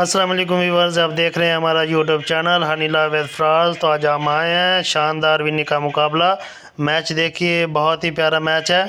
अस्सलाम वालेकुम व्यूअर्स, आप देख रहे हैं हमारा यूट्यूब चैनल हनीला विद फ्राज। तो आज हम आए हैं शानदार विनी का मुकाबला। मैच देखिए, बहुत ही प्यारा मैच है।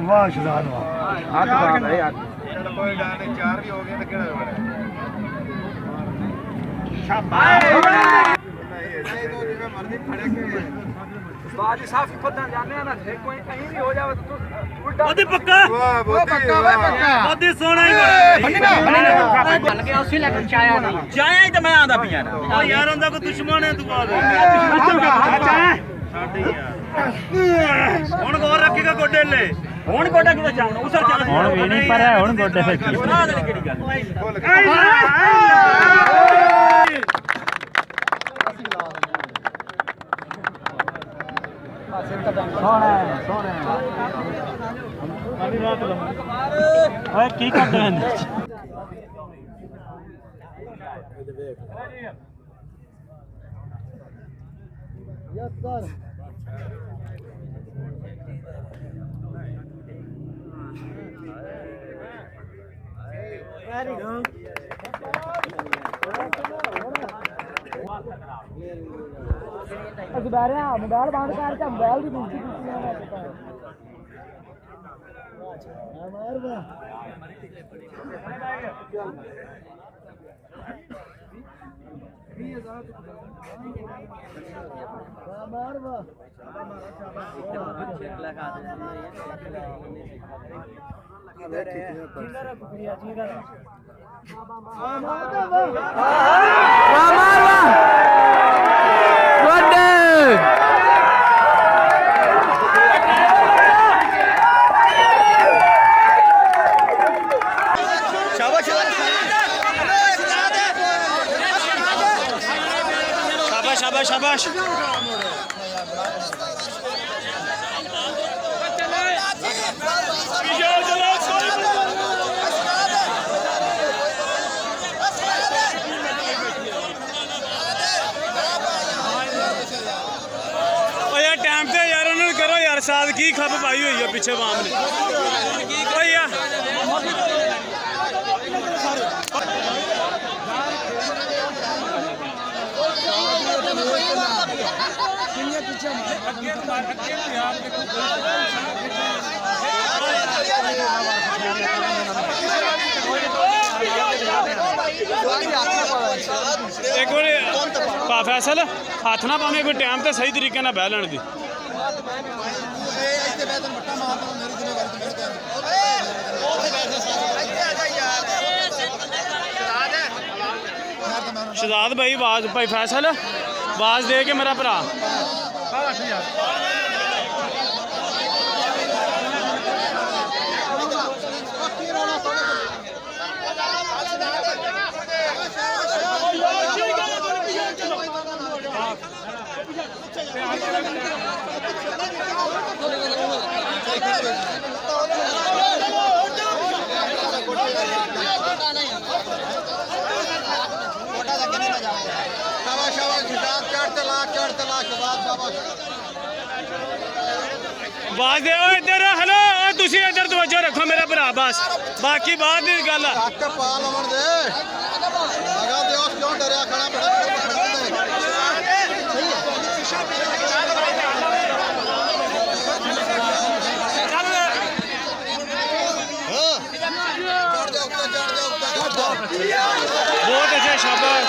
वाह शहजाद वाह ਹੁਣ ਗੌਰ ਰੱਖੇਗਾ ਗੋਡੇ ਲੈ ਹੁਣ ਗੋਡਾ ਕਿਤੇ ਜਾਣਾ ਉਸਰ ਚੱਲ ਹੁਣ ਵੀ ਨਹੀਂ ਪਰ ਹੁਣ ਗੋਡੇ ਤੇ ਕੀ ਬਣਾ ਦੇਣੀ ਕਿਹੜੀ ਗੱਲ ਸੋਹਣਾ ਸੋਹਣਾ ਓਏ ਕੀ ਕਰਦੇ ਹਨ yes sir Very good. Mobile बंद कर मोबाइल की बेइज्जती शाबाश शाबाश टाइम से यार उन्होंने करो यार साथ की खप पाई हुई है पीछे बाम ने एक बार फैसल हाथ ना पावे कोई टाइम तो सही तरीके ना बह लैन दी शहजाद भाई आवाज भाई फैसल आवाज दे के मेरा भरा आवाज दे इधर हेलो तुसी इधर तवज्जो रखो मेरा भरा बस बाकी बाद दी गल पा लवन दे लगा दे उस क्यों डरिया खड़ा बड़ा बहुत अच्छे शाबाश